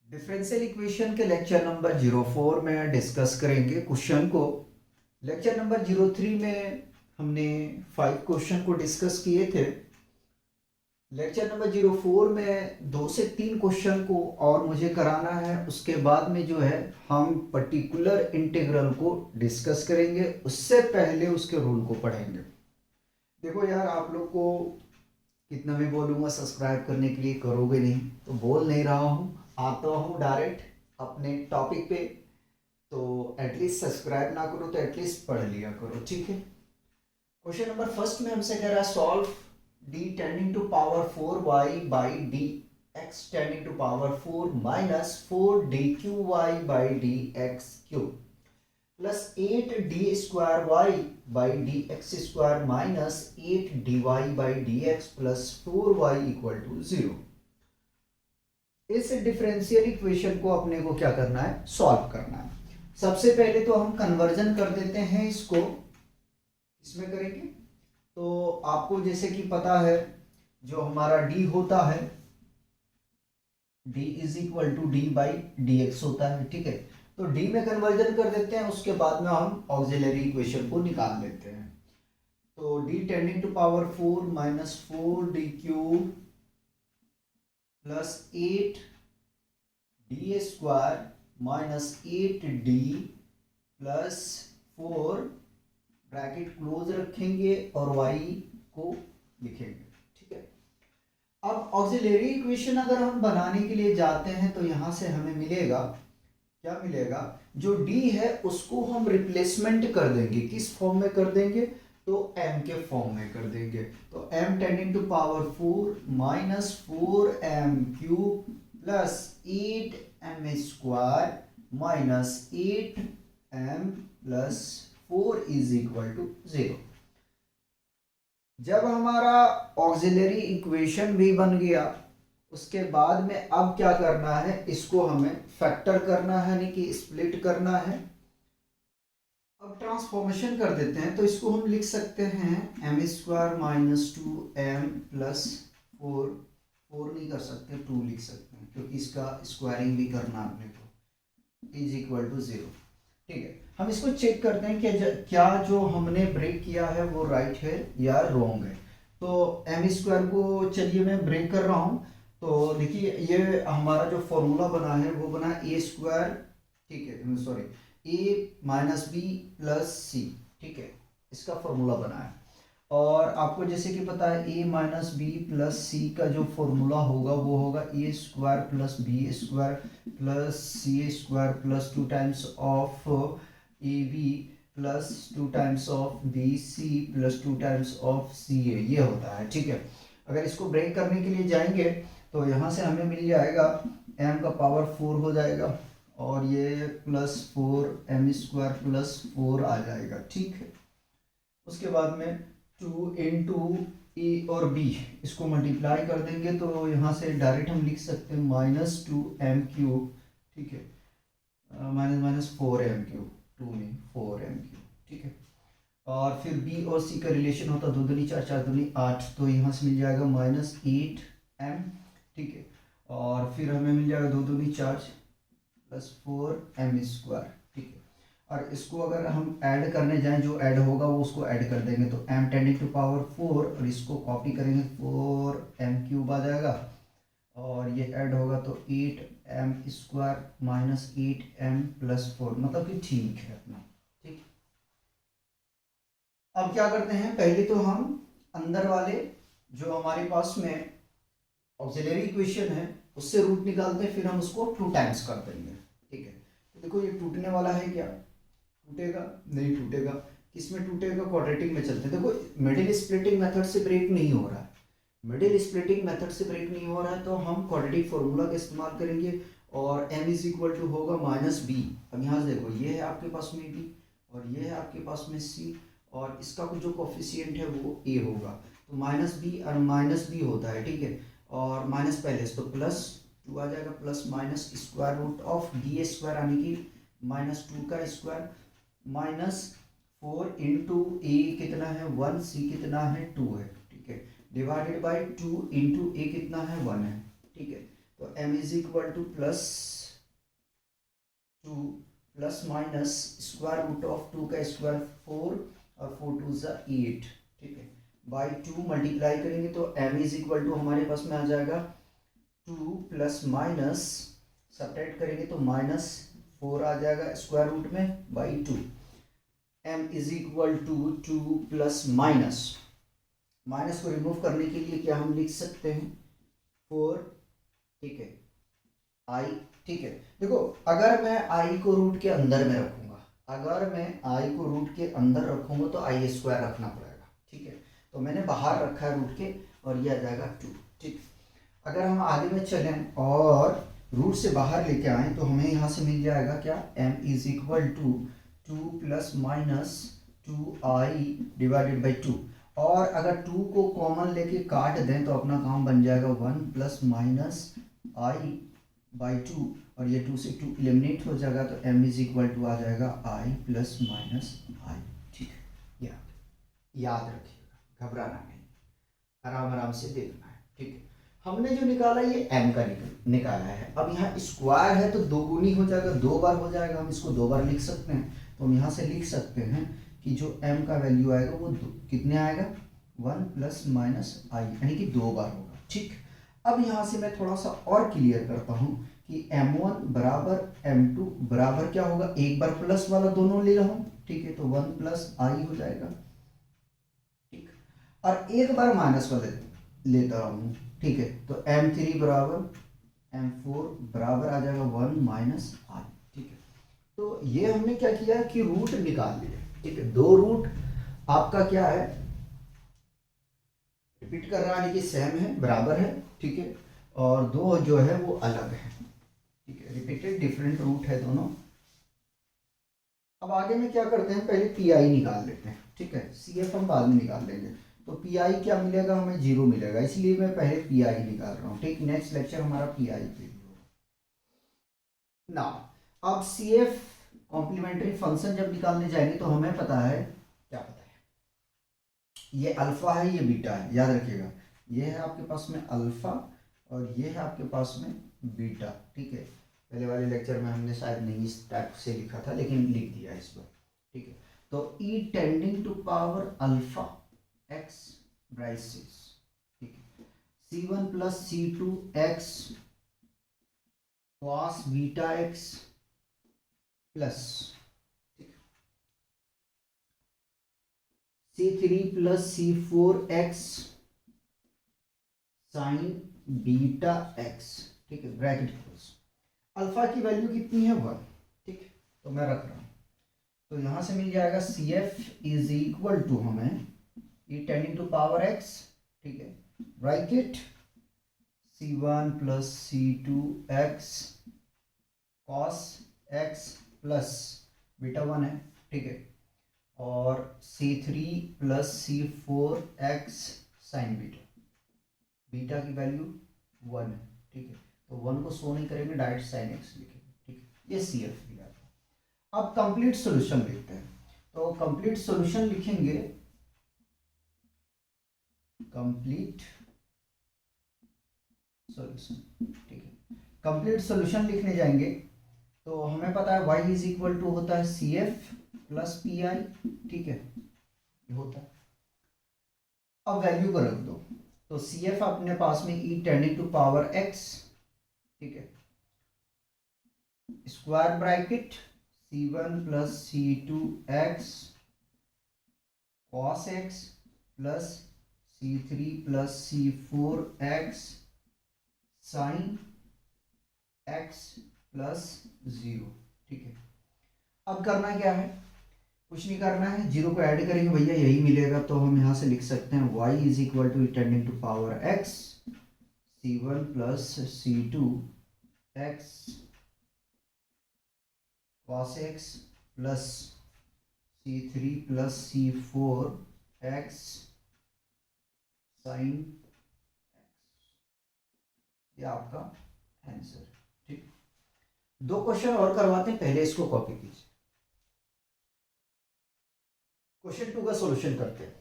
Differential equation के lecture number 04 में discuss करेंगे क्वेश्चन को। लेक्चर नंबर 03 में हमने 5 क्वेश्चन को डिस्कस किए थे। लेक्चर नंबर 04 में 2 से 3 क्वेश्चन को और मुझे कराना है। उसके बाद में जो है हम पर्टिकुलर इंटीग्रल को डिस्कस करेंगे। उससे पहले उसके रूल को पढ़ेंगे। देखो यार, आप लोग को कितना भी बोलूँगा सब्सक्राइब करने के लिए करोगे नहीं, तो बोल नहीं रहा हूँ, आता हूँ डायरेक्ट अपने टॉपिक पे। तो एटलीस्ट सब्सक्राइब ना करो तो एटलीस्ट पढ़ लिया करो, ठीक है। क्वेश्चन नंबर फर्स्ट में हमसे कह रहा है solve D tending to power 4y by D X tending to power 4 minus 4 D cube Y by D X cube plus 8 D square Y by D X square minus 8 D Y by D X plus 4y equal to 0। इस differential equation को अपने को क्या करना है, solve करना है। सबसे पहले तो हम कन्वर्जन कर देते हैं इसको। इसमें करेंगे तो आपको जैसे कि पता है जो हमारा d होता है, d is equal to D by D X होता है, ठीक है। तो d में कन्वर्जन कर देते हैं, उसके बाद में हम ऑक्सिलरी इक्वेशन को निकाल लेते हैं। तो d tending to power 4 minus 4 D cube plus 8 D square minus 8 D plus 4 bracket close रखेंगे और y को लिखेंगे, ठीक है। अब ऑक्सिलरी इक्वेशन अगर हम बनाने के लिए जाते हैं तो यहां से हमें मिलेगा, क्या मिलेगा, जो d है उसको हम रिप्लेसमेंट कर देंगे। किस फॉर्म में कर देंगे, तो m के फॉर्म में कर देंगे। तो m tending to power 4 minus 4m cube plus 8m square minus 8m plus 4 is equal to 0। जब हमारा ऑक्सिलरी इक्वेशन भी बन गया, उसके बाद में अब क्या करना है, इसको हमें फैक्टर करना है, यानी कि स्प्लिट करना है। अब ट्रांसफॉर्मेशन कर देते हैं, तो इसको हम लिख सकते हैं M square minus 2m plus 4 नहीं कर सकते, 2 लिख सकते हैं, क्योंकि इसका स्क्वायरिंग भी करना है अपने को, इज इक्वल टू 0, ठीक है। हम इसको चेक करते हैं कि क्या जो हमने ब्रेक किया है वो राइट है या रॉन्ग है। तो एम स्क्वायर को चलिए मैं ब्रेक कर रहा हूँ। तो देखिए ये हमारा जो फॉर्मूला बना है वो बना ए स्क्वायर, ठीक है, सॉरी, ए माइनस बी प्लस सी, ठीक है, इसका फॉर्मूला बना है। और आपको जैसे कि पता है A minus B plus C का जो फॉर्मूला होगा वो होगा A square plus B square plus C square plus 2 times of A B plus 2 times of B C plus 2 times of C A, ये होता है, ठीक है। अगर इसको ब्रेक करने के लिए जाएंगे तो यहाँ से हमें मिल जाएगा m का पावर 4 हो जाएगा और ये प्लस 4m स्क्वायर प्लस 4 आ जाएगा, ठीक है। उसके बाद में 2 इंटू ए और बी, इसको मल्टीप्लाई कर देंगे तो यहाँ से डायरेक्ट हम लिख सकते हैं माइनस 2m क्यूब, ठीक है, माइनस माइनस 4m क्यूब, 2 नहीं 4m क्यूब, ठीक है। और फिर b और c का रिलेशन होता 2 दूनी 4 4 दूनी 8, तो यहाँ से मिल जाएगा माइनस 8m, ठीक है। और फिर हमें मिल जाएगा 2 दूनी 4 प्लस 4m स्क्वायर, ठीक है। और इसको अगर हम ऐड करने जाएं, जो ऐड होगा वो उसको ऐड कर देंगे, तो m टेंडिंग टू पावर 4 और इसको कॉपी करेंगे 4m क्यूब आ जाएगा और ये ऐड होगा तो 8m square minus 8m plus 4, मतलब कि ठीक है अपना, ठीक। अब क्या करते हैं, पहले तो हम अंदर वाले जो हमारे पास में ऑक्सिलरी इक्वेशन है उससे रूट निकालते हैं, फिर हम उसको 2 टाइम्स कर देंगे, ठीक है। तो देखो ये टूटने वाला है, क्या टूटेगा, नहीं टूटेगा। किसमें टूटेगा, क्वाड्रेटिक में चलते हैं। देखो मिडिल स्प्लिटिंग मेथड से ब्रेक नहीं हो रहा है, मिडिल स्प्लिटिंग मेथड से ब्रेक नहीं हो रहा है, तो हम क्वाड्रेटिक फॉर्मूला का इस्तेमाल करेंगे और m इज इक्वल टू होगा माइनस बी। अब यहाँ से देखो ये है आपके पास में b और ये है आपके पास में c और इसका जो कोफिशिएंट है वो a होगा, तो माइनस बी और माइनस बी होता है, ठीक है। और माइनस पहले तो प्लस 2 आ जाएगा, plus minus square root of B square यानी कि माइनस 2 का स्क्वायर माइनस 4 इंटू ए कितना है 1, सी कितना है 2 है, ठीक है, डिवाइडेड बाई 2 इंटू ए कितना है 1 है, ठीक है। तो m is equal to plus 2 plus minus square root of 2 का स्क्वायर 4 और 4 2 ज़ा 8, ठीक है, बाई 2 मल्टीप्लाई करेंगे तो m इज इक्वल टू हमारे पास में आ जाएगा 2 प्लस माइनस सब्ट्रैक्ट करेंगे तो माइनस 4 आ जाएगा स्क्वायर रूट में by 2। m is equal to 2 plus minus, minus को रिमूव करने के लिए क्या हम लिख सकते हैं 4, ठीक है, i, ठीक है। देखो अगर मैं i को रूट के अंदर में रखूंगा, अगर मैं i को रूट के अंदर रखूंगा तो i स्क्वायर रखना पड़ेगा, ठीक है, तो मैंने बाहर रखा है रूट के और ये आ जाएगा 2, ठीक। अगर हम आगे में चलें और रूट से बाहर लेके आए तो हमें यहाँ से मिल जाएगा क्या m is equal to 2 plus minus 2i divided by 2, और अगर 2 को कॉमन लेके काट दें तो अपना काम बन जाएगा 1 प्लस माइनस i बाई 2, और ये 2 से 2 एलिमिनेट हो जाएगा तो m इज इक्वल टू आ जाएगा i प्लस माइनस i, ठीक है। याद रखिएगा, घबराना नहीं, आराम आराम से देखना है, ठीक है। हमने जो निकाला ये m का निकाला है। अब यहाँ स्क्वायर है तो दो गुनी हो जाएगा, 2 बार हो जाएगा, हम इसको 2 बार लिख सकते हैं। तो हम यहाँ से लिख सकते हैं कि जो m का वैल्यू आएगा वो कितने आएगा 1 प्लस माइनस i, यानी कि 2 बार होगा, ठीक। अब यहाँ से मैं थोड़ा सा और क्लियर करता हूँ कि m1 बराबर m2 बराबर क्या होगा, एक बार प्लस वाला दोनों ले रहा हूँ, ठीक है, तो 1 प्लस i हो जाएगा, ठीक, और एक बार माइनस वाले लेता हूँ, ठीक है, तो m3 बराबर m4 बराबर आ जाएगा 1 माइनस i, ठीक है। तो ये हमने क्या किया कि रूट निकाल लिया, ठीक है, दो रूट आपका क्या है रिपीट कर रहा है कि सेम है, बराबर है, ठीक है, और दो जो है वो अलग है, ठीक है, रिपीटेड डिफरेंट रूट है दोनों। अब आगे में क्या करते हैं, पहले पी आई निकाल लेते हैं, ठीक है, सी एफ हम बाद में निकाल लेंगे। तो पी आई क्या मिलेगा, हमें 0 मिलेगा, इसलिए मैं पहले पी आई निकाल रहा हूँ, ठीक। नेक्स्ट लेक्चर हमारा पी आई पे ना। अब सी एफ कॉम्प्लीमेंट्री फंक्शन जब निकालने जाएंगे तो हमें पता है, क्या पता है, ये अल्फा है, ये बीटा है, याद रखिएगा, ये है आपके पास में अल्फा और ये है आपके पास में बीटा, ठीक है। पहले वाले लेक्चर में हमने शायद नहीं इस टाइप से लिखा था लेकिन लिख दिया इस पर, ठीक है। तो e tending to power alpha x braces, ठीक है, C1 plus C2 x cos beta x plus C3 plus C4 x sine beta x, ठीक है, ब्रैकेट क्लोज। अल्फा की वैल्यू कितनी है 1, ठीक, तो मैं रख रहा हूं, तो यहां से मिल जाएगा C F is equal to हमें E tending to power X, ठीक है, bracket C1 plus C2 x cos X plus beta 1 है, ठीक है, और C3 plus C4 x sine beta, beta की वैल्यू 1 है, ठीक है, तो 1 को शो नहीं करेंगे, डायरेक्ट साइन एक्स लिखेंगे, ठीक है, ये सी एफ दिया था। अब कंप्लीट सॉल्यूशन लिखते हैं, तो कंप्लीट सॉल्यूशन लिखेंगे, कंप्लीट सॉल्यूशन, ठीक है, कंप्लीट सॉल्यूशन लिखने जाएंगे तो हमें पता है y इज इक्वल टू होता है C F plus P I, ठीक है, ये होता है। अब वैल्यू को रख दो, तो सी एफ अपने पास में ई टेंडिंग टू पावर एक्स, ठीक है, square bracket C1 plus C2 x cos X plus C3 plus C4 x sine x plus 0, ठीक है। अब करना क्या है, कुछ नहीं करना है, 0 को ऐड करेंगे भैया यही मिलेगा, तो हम यहां से लिख सकते हैं y is equal to tending to power x C1 plus C2 x cos X plus C3 plus C4 x sine X, ये आपका आंसर, ठीक। दो क्वेश्चन और करवाते हैं, पहले इसको कॉपी कीजिए। क्वेश्चन 2 का सॉल्यूशन करते हैं,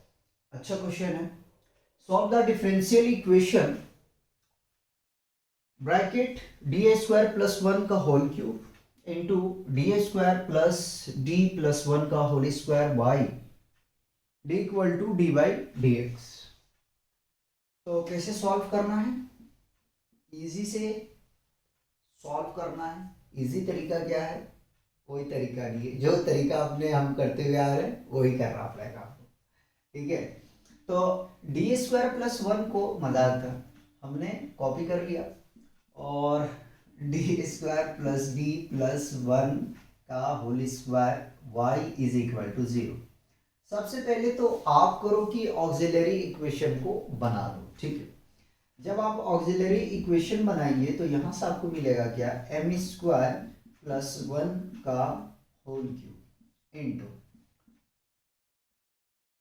अच्छा क्वेश्चन है। Solve the differential equation bracket D square plus 1 का whole cube into D square plus D plus 1 का whole square Y D equal to D by D X. तो कैसे सॉल्व करना है, इजी से सॉल्व करना है। इजी तरीका क्या है, कोई तरीका नहीं है, जो तरीका अपने हम करते हुए आ रहे हैं वही करना पड़ेगा आपको, ठीक है। तो डी स्क्वायर प्लस 1 को मजाक था हमने कॉपी कर लिया और D square plus D plus 1 का whole square Y is equal to 0। सबसे पहले तो आप करो कि ऑक्सिलरी इक्वेशन को बना दो, ठीक है। जब आप ऑक्सिलरी इक्वेशन बनाएंगे तो यहां से आपको मिलेगा क्या, एम स्क्वायर प्लस 1 का होल क्यूब इंटू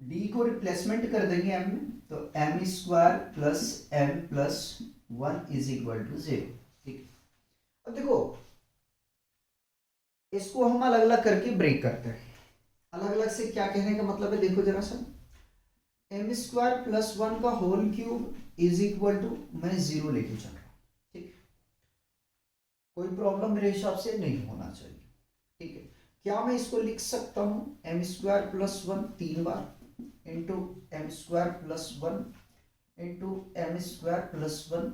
डी को रिप्लेसमेंट कर देंगे एम में, तो M square plus M plus 1 is equal to 0, ठीक है। अब देखो इसको हम अलग अलग करके ब्रेक करते हैं। अलग अलग से क्या कहने का मतलब है, देखो जरा सा, एम स्क्वायर प्लस 1 का whole cube is equal to, मैं 0 लेके चल रहा हूं, ठीक है। कोई प्रॉब्लम मेरे हिसाब से नहीं होना चाहिए, ठीक है। क्या मैं इसको लिख सकता हूं, एम स्क्वायर प्लस 1 3 बार into M square plus 1 into M square plus 1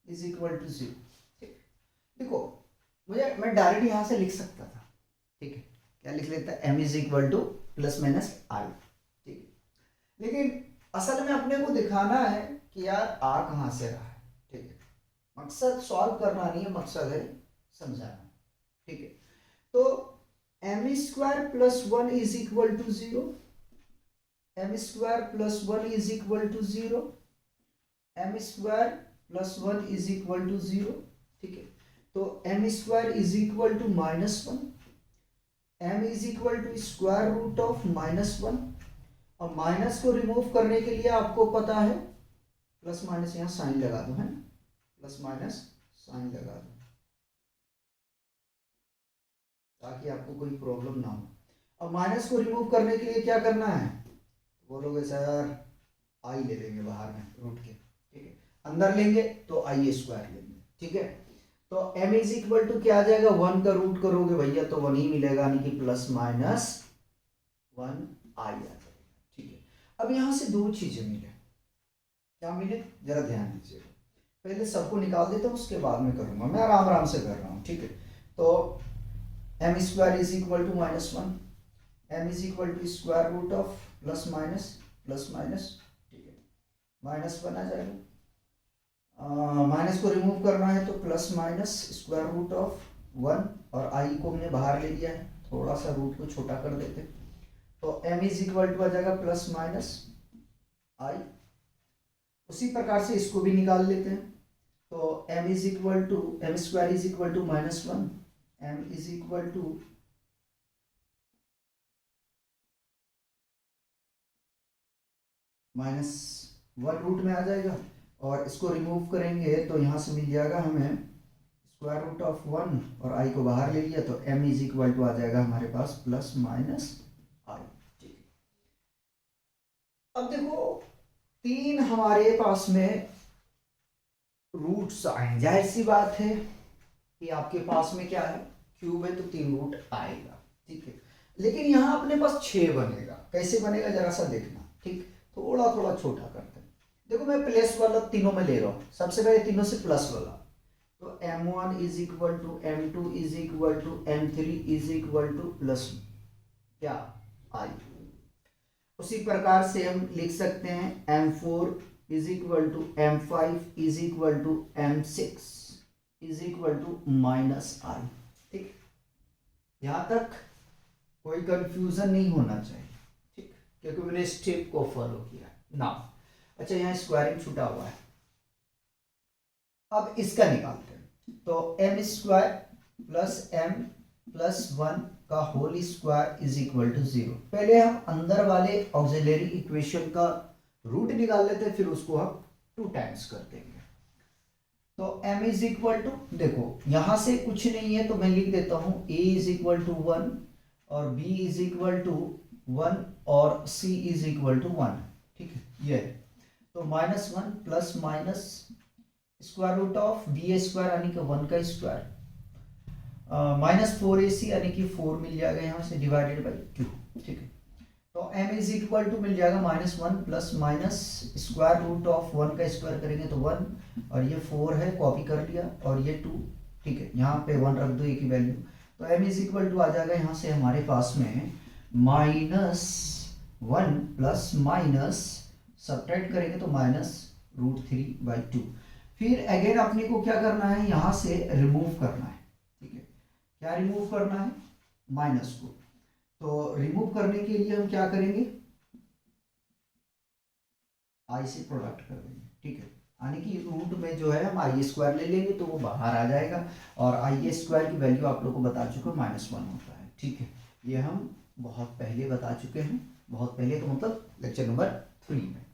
is equal to 0, ठीक। देखो मैं डायरेक्ट यहां से लिख सकता था, ठीक है। क्या लिख लेता है, M is equal to plus minus I, ठीक है। लेकिन असल में अपने को दिखाना है कि यार आ कहां से रहा है, ठीक है। मकसद सॉल्व करना नहीं है, मकसद है समझाना, ठीक है। तो M square plus 1 is equal to 0, M square plus 1 is equal to 0, M square plus 1 is equal to 0, ठीक है। तो M square is equal to -1, M is equal to square root of -1, और माइनस को remove करने के लिए आपको पता है प्लस माइनस, यहाँ साइन लगा दो, है ना, प्लस माइनस साइन लगा दो ताकि आपको कोई प्रॉब्लम ना हो। अब माइनस को रिमूव करने के लिए क्या करना है, बोलोगे सर आई ले लेंगे बाहर में रूट के, ठीक है। अंदर लेंगे तो आई स्क्वायर लेंगे, ठीक है। तो m इज इक्वल टू क्या आ जाएगा, 1 का रूट करोगे भैया तो 1 ही मिलेगा, यानी कि प्लस माइनस 1 आई आ जाएगा, ठीक है। अब यहां से दो चीजें मिले, क्या मिले जरा ध्यान दीजिएगा। पहले सबको निकाल देता हूं, उसके बाद में करूंगा, मैं आराम आराम से कर रहा हूं, ठीक है। तो M square is equal to -1, M is equal to square root of plus minus, ठीक है, -1 आ जाएगा। माइनस को रिमूव करना है तो plus minus square root of 1, और आई को हमने बाहर ले लिया है, थोड़ा सा रूट को छोटा कर देते, तो m इज इक्वल टू आ जाएगा प्लस माइनस आई। उसी प्रकार से इसको भी निकाल लेते हैं, तो m is equal to, M square is equal to -1, m is equal to -1 root में आ जाएगा, और इसको रिमूव करेंगे तो यहाँ से मिल जाएगा हमें स्क्वायर रूट ऑफ 1, और आई को बाहर ले लिया तो m इज इक्वल टू आ जाएगा हमारे पास प्लस माइनस आई, ठीक है। अब देखो 3 हमारे पास में रूट्स आए, जाहिर सी बात है कि आपके पास में क्या है, क्यूब है तो 3 रूट आएगा, ठीक है। लेकिन यहाँ अपने पास 6 बनेगा, कैसे बनेगा जरा सा देखना, ठीक। थोड़ा थोड़ा छोटा करते हैं, देखो मैं प्लस वाला तीनों में ले रहा हूँ, सबसे पहले तीनों से प्लस वाला, तो m1 is equal to m2 is equal to m3 is equal to plus क्या i। उसी प्रकार से हम लिख सकते हैं m4 is equal to m5 is equal to m6 is equal to -i, ठीक। यहां तक कोई कंफ्यूजन नहीं होना चाहिए, ठीक, क्योंकि मैंने स्टेप को फॉलो किया ना। अच्छा यहाँ स्क्वायरिंग छूटा हुआ है, अब इसका निकालते हैं, तो M square plus m plus 1 का whole square is equal to 0। पहले हम अंदर वाले ऑक्सिलरी इक्वेशन का रूट निकाल लेते हैं, फिर उसको हम 2 टाइम्स कर देंगे। तो m इज इक्वल टू, देखो यहां से कुछ नहीं है तो मैं लिख देता हूं a इज इक्वल टू 1 और b इज इक्वल टू 1 और c इज इक्वल टू 1, ठीक है। ये तो -1 plus minus square root of B square यानी कि 1 का स्क्वायर -4ac यानी कि 4 मिल जाएगा यहाँ से डिवाइडेड बाई 2, ठीक है। तो m इज इक्वल टू मिल जाएगा -1 plus minus square root of 1 का स्क्वायर करेंगे तो 1, और ये 4 है, कॉपी कर लिया, और ये 2, ठीक है। यहाँ पे 1 रख दो, एक ही वैल्यू, तो m इज इक्वल टू आ जाएगा यहाँ से हमारे पास में -1 प्लस माइनस सब्ट्रैक्ट करेंगे तो -√3/2। फिर अगेन अपने को क्या करना है, यहाँ से रिमूव करना है, ठीक है। क्या रिमूव करना है, माइनस को। तो रिमूव करने के लिए हम क्या करेंगे, आई से प्रोडक्ट कर देंगे, ठीक है। यानी कि रूट में जो है हम आई स्क्वायर ले लेंगे तो वो बाहर आ जाएगा, और आई स्क्वायर की वैल्यू आप लोग को बता चुके -1 होता है, ठीक है। ये हम बहुत पहले बता चुके हैं, बहुत पहले तो मतलब लेक्चर नंबर 3 में,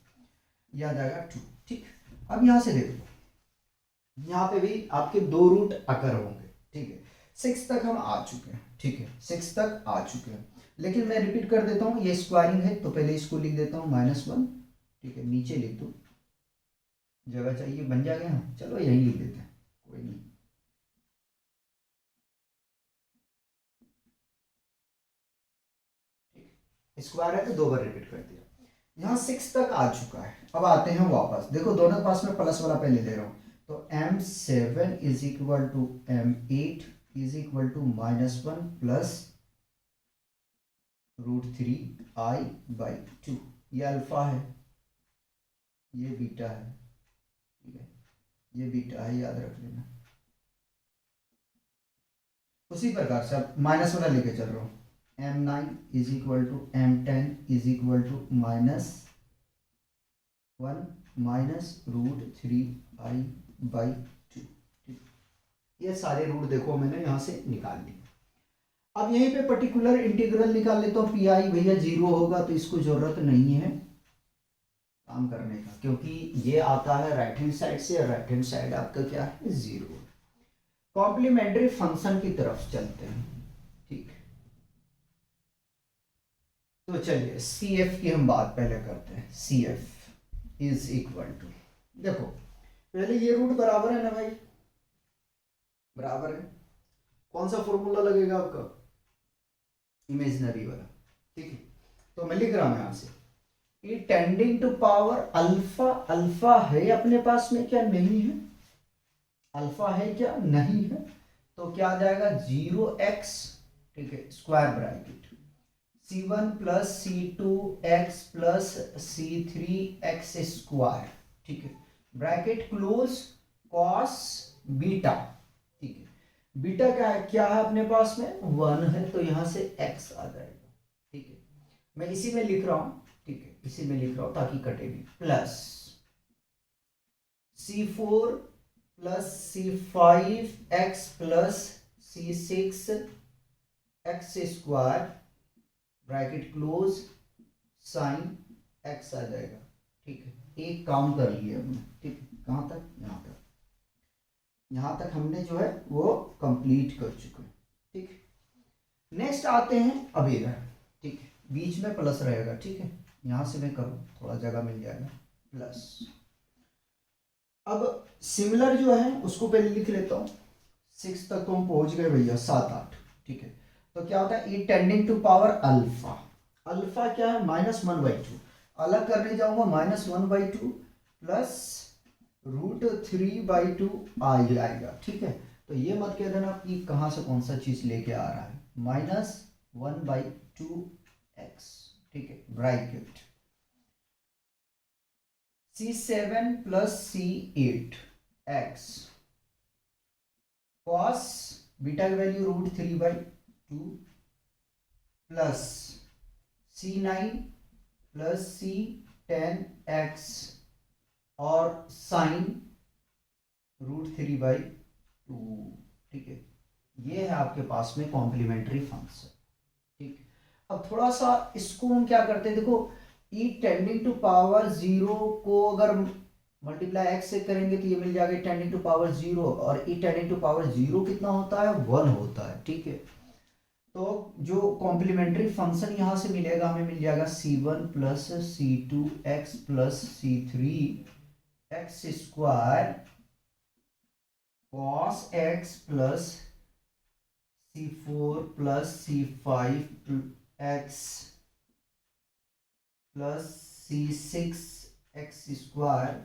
याद आएगा 2, ठीक। अब यहाँ से देखो, यहाँ पे भी आपके 2 रूट अकर होंगे, ठीक है। 6 तक हम आ चुके हैं, ठीक है, 6 तक आ चुके हैं। लेकिन मैं रिपीट कर देता हूँ, ये स्क्वायरिंग है तो पहले इसको लिख देता हूँ -1, ठीक है, नीचे लिख दो, जगह चाहिए, बन जाएगा यहाँ, चलो यही लिख देते हैं, कोई नहीं। स्क्वायर है तो 2 बार रिपीट कर दिया। यहाँ 6 तक आ चुका है। अब आते हैं वापस, देखो दोनों के पास में प्लस वाला पहले ले रहा हूँ, तो m7 is equal to m8 is equal to -1 plus √3i/2। ये अल्फा है, ये बीटा है, ठीक है, ये बीटा है, याद रख लेना। उसी प्रकार से अब माइनस वाला लेके चल रहा हूँ, m9 is equal to m10 is equal to -1 minus √3i/2। ये सारे रूट देखो मैंने यहाँ से निकाल लिए। अब यहीं पे पर्टिकुलर इंटीग्रल निकाल लेता हूँ, पी आई भैया 0 होगा तो इसको जरूरत नहीं है काम करने का, क्योंकि ये आता है राइट हैंड साइड से, और राइट हैंड साइड आपका क्या है, 0। कॉम्प्लीमेंट्री फंक्शन की तरफ चलते हैं, ठीक। तो चलिए सी एफ की हम बात पहले करते हैं। C F is equal to, देखो पहले ये रूट बराबर है ना भाई, बराबर है। कौन सा फॉर्मूला लगेगा आपका, इमेजिनरी वाला, ठीक है। तो मैं लिख रहा हूं यहां से, e tending to power alpha, alpha है अपने पास में क्या, नहीं है, अल्फा है क्या, नहीं है, तो क्या आ जाएगा 0x, ठीक है, square bracket c1 plus c2x plus c3x square, ठीक है, ब्रैकेट क्लोज, कॉस बीटा, ठीक है। बीटा क्या है, क्या है अपने पास में, 1 है, तो यहां से x आ जाएगा, ठीक है। मैं इसी में लिख रहा हूं, ठीक है, इसी में लिख रहा हूं ताकि कटे नहीं, plus c4 plus c5x plus c6x square bracket close sine x आ जाएगा, ठीक है। एक काम कर लिया हमने, ठीक है, कहां तक, यहां तक, यहां तक हमने जो है वो कंप्लीट कर चुके हैं, ठीक। नेक्स्ट आते हैं अब इधर, ठीक है, बीच में प्लस रहेगा, ठीक है, यहां से मैं करूं थोड़ा जगह मिल जाएगा, प्लस। अब सिमिलर जो है उसको पहले लिख लेता हूं, 6 तक तो हम पहुंच गए भैया, 7 8, ठीक है। तो क्या होता है, e tending to power alpha, alpha क्या है, -1/2, अलग करने जाऊंगा -1/2 प्लस √3/2 आएगा, ठीक है। तो ये मत कह देना कि कहां से कौन सा चीज लेके आ रहा है, -1/2x, ठीक है, bracket c7 plus c8x cos beta की value √3/2 plus c9 plus c10x और साइन √3/2, ठीक है। ये है आपके पास में कॉम्प्लीमेंट्री फंक्शन, ठीक। अब थोड़ा सा इसको हम क्या करते हैं, देखो ई टेंडिंग टू पावर 0 को अगर मल्टीप्लाई x से करेंगे तो ये मिल जाएगा टेंडिंग टू पावर 0, और ई टेंडिंग टू पावर 0 कितना होता है, 1 होता है, ठीक है। तो जो कॉम्प्लीमेंट्री फंक्शन यहां से मिलेगा, हमें मिल जाएगा c1 plus c2x plus c3x square cos x plus C4 plus C5 x plus C6 x square,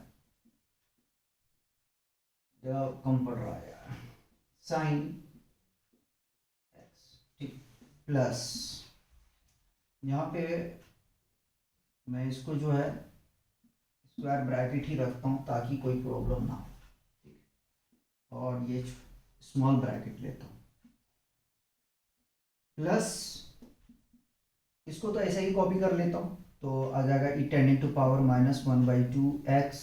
जब कम पड़ रहा है यार, साइन x, ठीक, प्लस यहाँ पे मैं इसको जो है स्क्वायर ब्रैकेट ही रखता हूँ ताकि कोई प्रॉब्लम ना हो, ठीक, और ये स्मॉल ब्रैकेट लेता हूँ, प्लस इसको तो ऐसे ही कॉपी कर लेता हूँ, तो आ जाएगा ई टेंडिंग टू पावर -1/2x,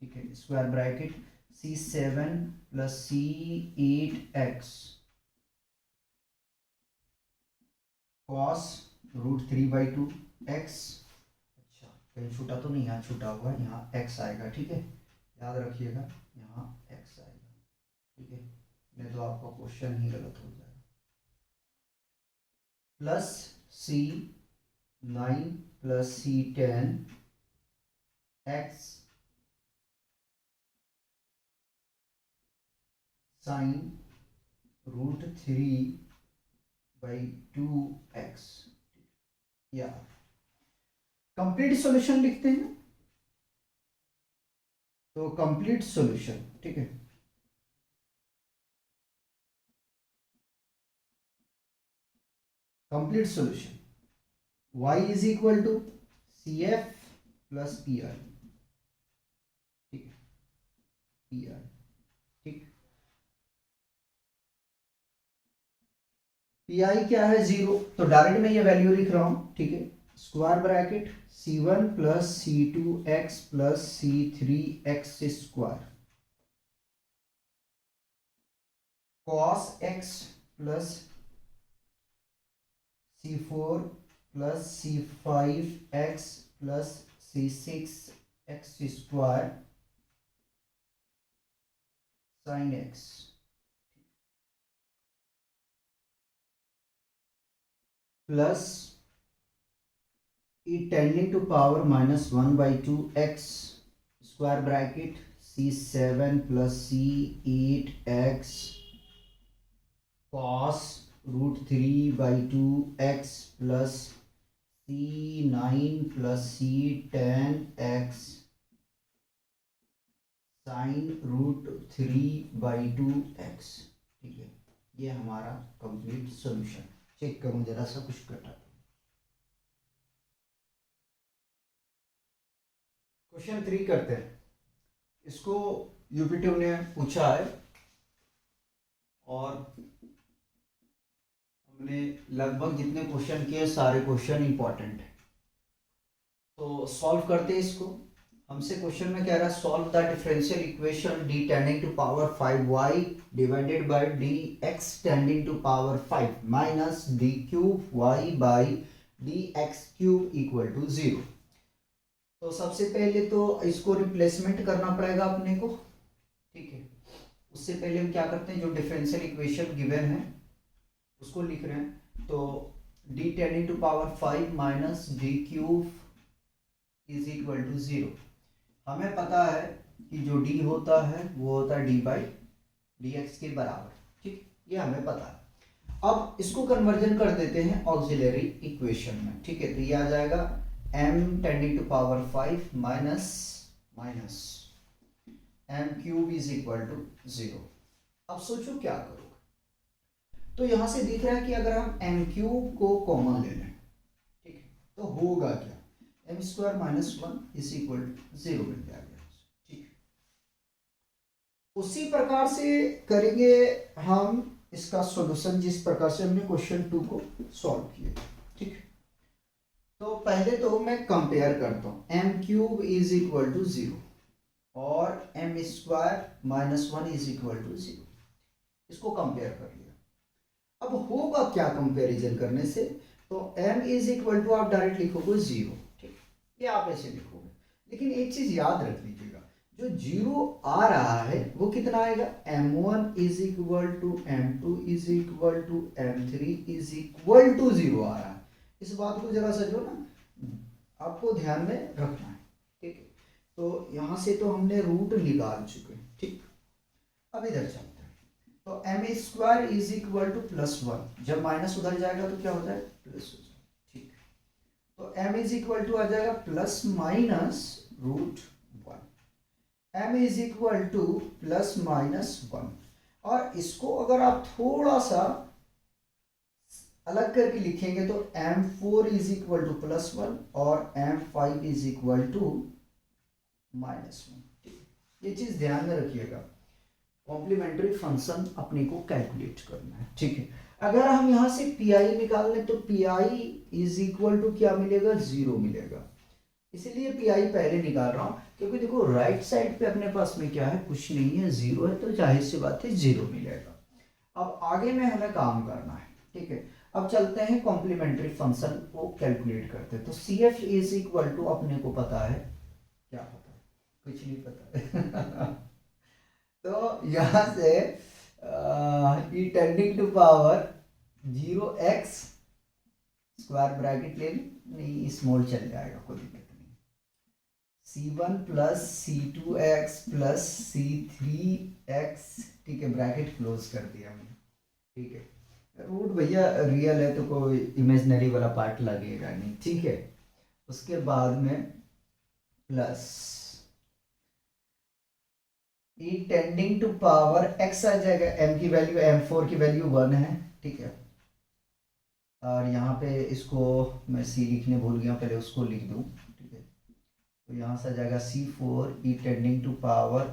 ठीक है, square bracket C7 plus C8x cos √3/2x, अच्छा कहीं छूटा तो नहीं, यहाँ छूटा हुआ, यहाँ x आएगा, ठीक है, याद रखिएगा यहाँ x आएगा, ठीक है, नहीं तो आपका क्वेश्चन ही गलत हो जाएगा, plus C9 plus C10 x sign √3/2x, या कंप्लीट सॉल्यूशन लिखते हैं, तो कंप्लीट सॉल्यूशन, ठीक है, complete solution y is equal to CF plus PI, ठीक है, PI, ठीक, PI क्या है 0, तो डायरेक्ट मैं ये वैल्यू लिख रहा हूं, ठीक है, square bracket C1 plus C2x plus C3x square cos x plus C4 plus C5x plus C6x square sine x plus e tending to power -1/2x square bracket C7 plus C8x cos √3/2x plus C9 plus C10x sine √3/2x, ठीक है, ये हमारा complete solution. Check करूं जरा सा, कुछ कटा, question 3 करते हैं, इसको यूपीट्यूब ने पूछा है और हमने लगभग जितने क्वेश्चन किए सारे क्वेश्चन इंपॉर्टेंट है, तो सॉल्व करते हैं इसको। हमसे क्वेश्चन में कह रहा है solve the differential equation d tending to power 5y divided by dx tending to power 5 minus d cube y by dx cube equal to 0। तो सबसे पहले तो इसको रिप्लेसमेंट करना पड़ेगा अपने को, ठीक है, उससे पहले हम क्या करते हैं, जो डिफरेंशियल इक्वेशन गिवन है उसको लिख रहे हैं, तो d tending to power 5 minus d cube is equal to 0। हमें पता है कि जो d होता है वो होता है d बाई dx के बराबर, ठीक, ये हमें पता है। अब इसको कन्वर्जन कर देते हैं ऑक्सिलरी इक्वेशन में, ठीक है, तो ये आ जाएगा m tending to power 5 minus minus m cube is equal to 0। अब सोचो क्या करोगे, तो यहां से दिख रहा है कि अगर हम m क्यूब को कॉमन ले लें, ठीक है, तो होगा क्या, m square minus 1 is equal to 0 मिल जाएगा, ठीक। उसी प्रकार से करेंगे हम इसका सॉल्यूशन जिस प्रकार से हमने क्वेश्चन 2 को सॉल्व किया, ठीक। तो पहले तो मैं कंपेयर करता हूं, m cube is equal to 0 और m square minus 1 is equal to 0, इसको कंपेयर कर लिया। अब होगा क्या कंपैरिजन करने से, तो m इज इक्वल टू आप डायरेक्ट लिखोगे 0, ठीक, ये आप ऐसे लिखोगे, लेकिन एक चीज याद रख लीजिएगा, जो 0 आ रहा है वो कितना आएगा, m1 is equal to m2 is equal to m3 is equal to 0 आ रहा है। इस बात को जरा सा जो ना आपको ध्यान में रखना है, ठीक है। तो यहां से तो हमने रूट निकाल चुके हैं, ठीक। अब इधर चलते हैं, तो M square is equal to +1, जब माइनस उधर जाएगा तो क्या हो जाएगा, प्लस हो जाएगा। ठीक, तो m इज इक्वल टू आ जाएगा plus minus √1, m is equal to plus minus 1। और इसको अगर आप थोड़ा सा अलग करके लिखेंगे तो m4 इज इक्वल टू +1 और m5 इज इक्वल टू -1। ये चीज ध्यान में रखिएगा, कॉम्प्लीमेंट्री फंक्शन अपने को कैलकुलेट करना है। ठीक है, अगर हम यहां से पीआई निकाल लें तो पीआई इज इक्वल टू क्या मिलेगा, 0 मिलेगा। इसलिए पीआई पहले निकाल रहा हूं क्योंकि देखो राइट साइड पे अपने पास में क्या है, कुछ नहीं है, 0 है, तो जाहिर सी बात है 0 मिलेगा। अब आगे में हमें काम करना है। ठीक है, अब चलते हैं कॉम्प्लीमेंट्री फंक्शन को कैलकुलेट करते हैं। तो C F is equal to अपने को पता है, क्या पता है, कुछ नहीं पता है तो यहां से e tending to power 0x square bracket ले नहीं, स्मॉल चल जाएगा, कोई दिक्कत नहीं, c1 plus c2x plus c3x। ठीक है, ब्रैकेट क्लोज कर दिया हमने। ठीक है, रूट भैया रियल है तो कोई इमेजिनरी वाला पार्ट लगेगा नहीं। ठीक है, उसके बाद में plus e tending to power x आ जाएगा, m की वैल्यू m4 की वैल्यू 1 है। ठीक है, और यहाँ पे इसको मैं c लिखने भूल गया, पहले उसको लिख दूँ। ठीक है, तो यहाँ से आ जाएगा c4 e tending to power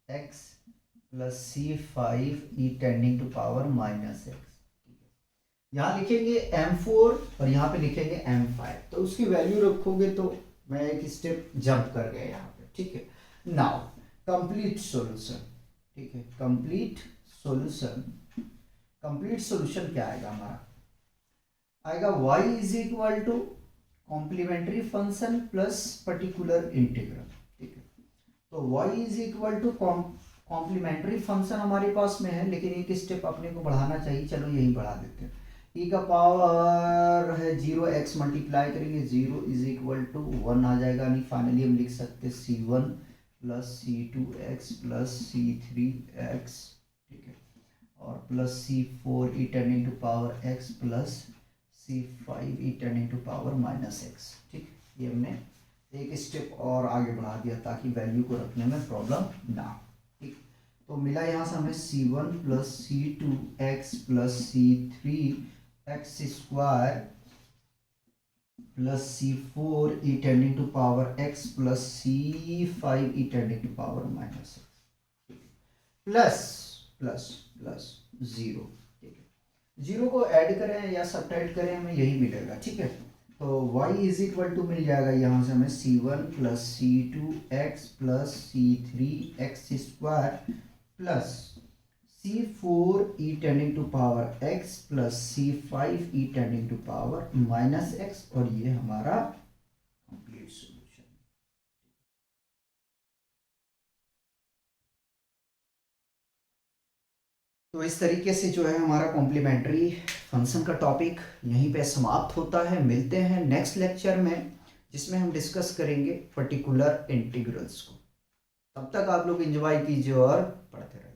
x plus c5 e tending to power -x। यहाँ लिखेंगे m4 और यहाँ पे लिखेंगे m5, तो उसकी वैल्यू रखोगे तो मैं एक स्टेप जंप कर गया यहाँ पे। ठीक है, नाउ कंप्लीट सॉल्यूशन। ठीक है, कंप्लीट सॉल्यूशन क्या आएगा हमारा, आएगा y is equal to complementary function plus particular integral. ठीक है, तो y is equal to complementary function हमारे पास में है, लेकिन एक स्टेप अपने को बढ़ाना चाहिए, चलो यही बढ़ा देते हैं। e का पावर है 0x मल्टीप्लाई करेंगे 0 इज इक्वल टू 1 आ जाएगा, नहीं फाइनली हम लिख सकते c1 plus c2x plus c3x। ठीक है, और plus c4 e tending to power x plus c5 e tending to power -x। ठीक, ये हमने एक स्टेप और आगे बढ़ा दिया ताकि वैल्यू को रखने में प्रॉब्लम ना। ठीक, तो मिला यहाँ से हमें c1 plus c2x plus c3x square plus c4 e tending to power x plus c5 e tending to power -x plus plus plus 0। ठीक है, 0 को ऐड करें या सब्ट्रैक्ट करें हमें यही मिलेगा। ठीक है, तो y इज इक्वल टू मिल जाएगा यहाँ से हमें c1 plus c2x plus c3x square plus c4 e tending to power x plus c5 e tending to power -x, और ये हमारा कंप्लीट सॉल्यूशन। तो इस तरीके से जो है हमारा कॉम्प्लीमेंट्री फंक्शन का टॉपिक यहीं पे समाप्त होता है। मिलते हैं नेक्स्ट लेक्चर में जिसमें हम डिस्कस करेंगे पर्टिकुलर इंटीग्रल्स को। तब तक आप लोग एंजॉय कीजिए और पढ़ते रहिए।